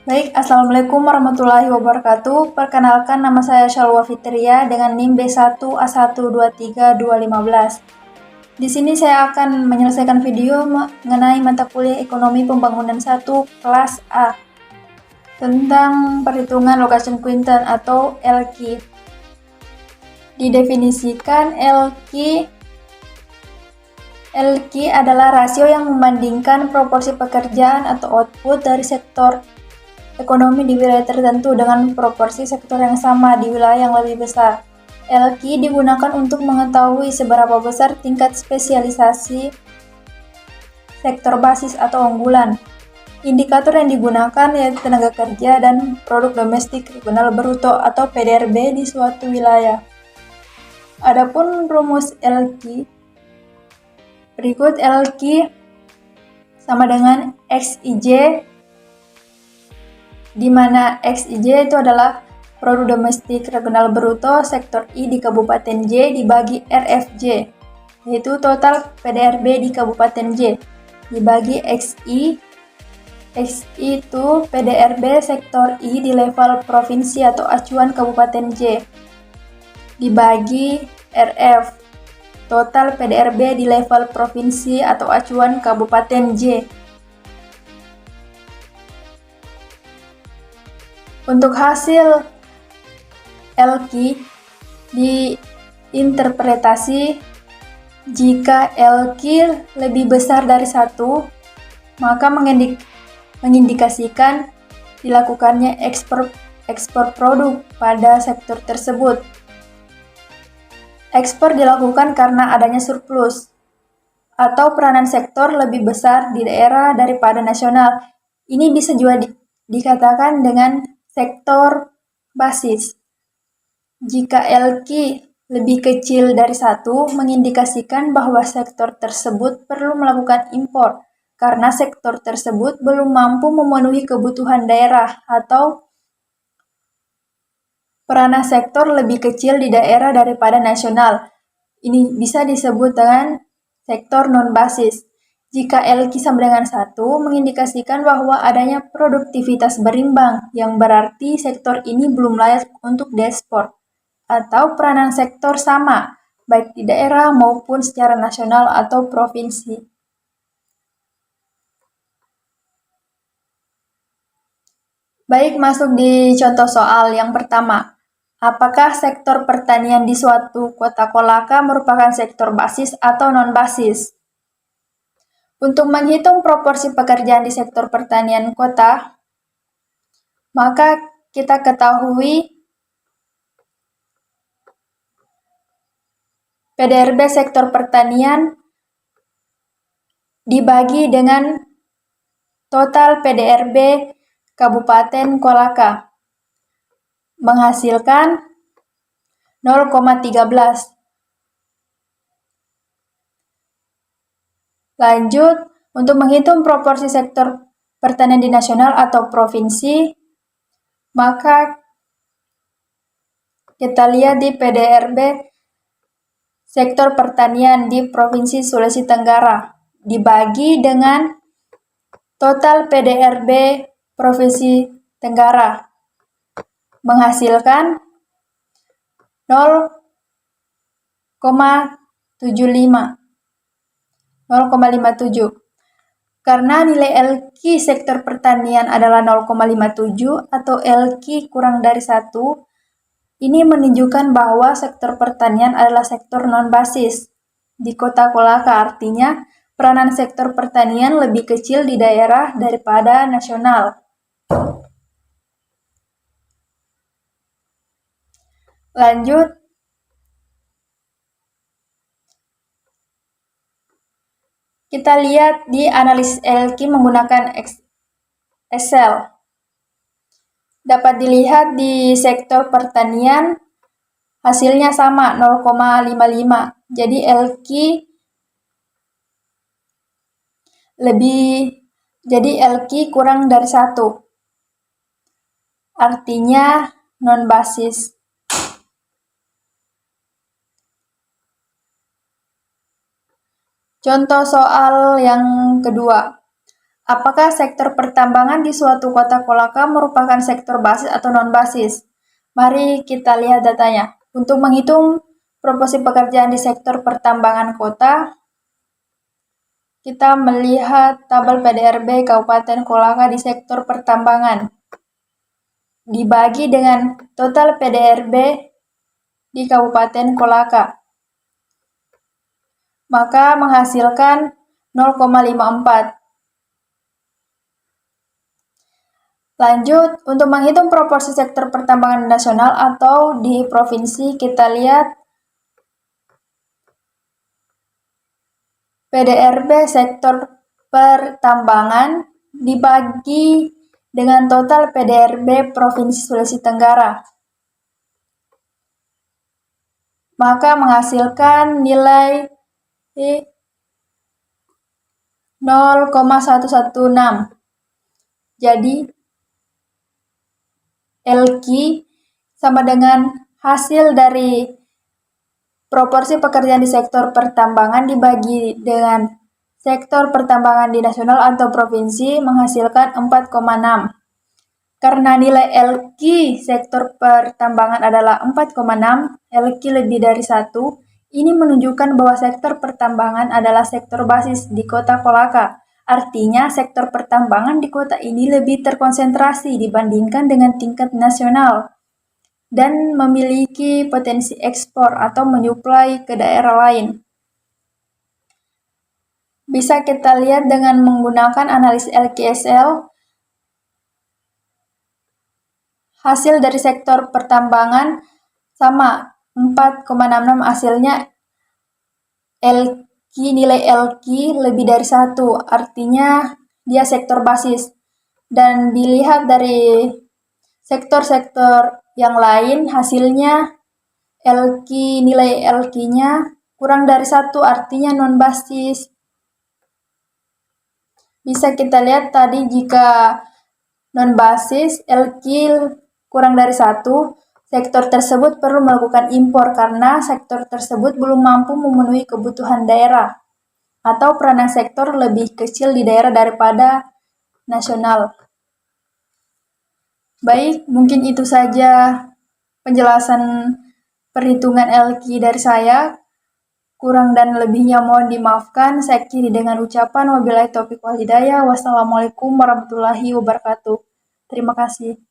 Baik, Assalamualaikum warahmatullahi wabarakatuh. Perkenalkan, nama saya Shalwa Fitria dengan NIM B1A1232515. Di sini saya akan menyelesaikan video mengenai mata kuliah Ekonomi Pembangunan 1 kelas A tentang perhitungan location quintile atau LQ. Didefinisikan, LQ adalah rasio yang membandingkan proporsi pekerjaan atau output dari sektor ekonomi di wilayah tertentu dengan proporsi sektor yang sama di wilayah yang lebih besar. LQ digunakan untuk mengetahui seberapa besar tingkat spesialisasi sektor basis atau unggulan. Indikator yang digunakan yaitu tenaga kerja dan produk domestik regional bruto atau PDRB di suatu wilayah. Adapun rumus LQ, berikut LQ sama dengan XIJ, di mana XIJ itu adalah produk domestik regional bruto sektor I di Kabupaten J dibagi RFJ, yaitu total PDRB di Kabupaten J, dibagi XI. XI itu PDRB sektor I di level provinsi atau acuan Kabupaten J, dibagi RF, total PDRB di level provinsi atau acuan Kabupaten J. Untuk hasil LQ diinterpretasi jika LQ lebih besar dari 1, maka mengindikasikan dilakukannya ekspor produk pada sektor tersebut. Ekspor dilakukan karena adanya surplus atau peranan sektor lebih besar di daerah daripada nasional. Ini bisa juga dikatakan dengan sektor basis. Jika LQ lebih kecil dari 1, mengindikasikan bahwa sektor tersebut perlu melakukan impor karena sektor tersebut belum mampu memenuhi kebutuhan daerah atau peranan sektor lebih kecil di daerah daripada nasional. Ini bisa disebut dengan sektor non-basis. Jika LQ sama dengan 1, mengindikasikan bahwa adanya produktivitas berimbang, yang berarti sektor ini belum layak untuk diekspor, atau peranan sektor sama, baik di daerah maupun secara nasional atau provinsi. Baik, masuk di contoh soal yang pertama. Apakah sektor pertanian di suatu kota Kolaka merupakan sektor basis atau non-basis? Untuk menghitung proporsi pekerjaan di sektor pertanian kota, maka kita ketahui PDRB sektor pertanian dibagi dengan total PDRB Kabupaten Kolaka, menghasilkan 0,13. Lanjut, untuk menghitung proporsi sektor pertanian di nasional atau provinsi, maka kita lihat di PDRB sektor pertanian di Provinsi Sulawesi Tenggara dibagi dengan total PDRB Provinsi Tenggara, menghasilkan 0,57. Karena nilai LQ sektor pertanian adalah 0,57 atau LQ kurang dari 1, ini menunjukkan bahwa sektor pertanian adalah sektor non-basis di Kota Kolaka, artinya peranan sektor pertanian lebih kecil di daerah daripada nasional. Lanjut, kita lihat di analisis LQ menggunakan Excel. Dapat dilihat di sektor pertanian hasilnya sama 0,55. Jadi LQ kurang dari 1. Artinya non-basis. Contoh soal yang kedua. Apakah sektor pertambangan di suatu kota Kolaka merupakan sektor basis atau non-basis? Mari kita lihat datanya. Untuk menghitung proporsi pekerjaan di sektor pertambangan kota, kita melihat tabel PDRB Kabupaten Kolaka di sektor pertambangan. Dibagi dengan total PDRB di Kabupaten Kolaka. Maka menghasilkan 0,54. Lanjut, untuk menghitung proporsi sektor pertambangan nasional atau di provinsi, kita lihat PDRB sektor pertambangan dibagi dengan total PDRB Provinsi Sulawesi Tenggara. Maka menghasilkan nilai 0,116. Jadi LQ sama dengan hasil dari proporsi pekerjaan di sektor pertambangan dibagi dengan sektor pertambangan di nasional atau provinsi menghasilkan 4,6. Karena nilai LQ sektor pertambangan adalah 4,6, LQ lebih dari 1, ini menunjukkan bahwa sektor pertambangan adalah sektor basis di kota Kolaka. Artinya, sektor pertambangan di kota ini lebih terkonsentrasi dibandingkan dengan tingkat nasional dan memiliki potensi ekspor atau menyuplai ke daerah lain. Bisa kita lihat dengan menggunakan analisis LQSL, hasil dari sektor pertambangan sama 4,66, hasilnya nilai LQ lebih dari 1, artinya dia sektor basis. Dan dilihat dari sektor-sektor yang lain, hasilnya nilai LQ-nya kurang dari 1, artinya non-basis. Bisa kita lihat tadi jika non-basis, LQ kurang dari 1, sektor tersebut perlu melakukan impor karena sektor tersebut belum mampu memenuhi kebutuhan daerah atau peranan sektor lebih kecil di daerah daripada nasional. Baik, mungkin itu saja penjelasan perhitungan LQ dari saya. Kurang dan lebihnya mohon dimaafkan. Saya akhiri dengan ucapan wabillahi taufiq wal hidayah. Wassalamualaikum warahmatullahi wabarakatuh. Terima kasih.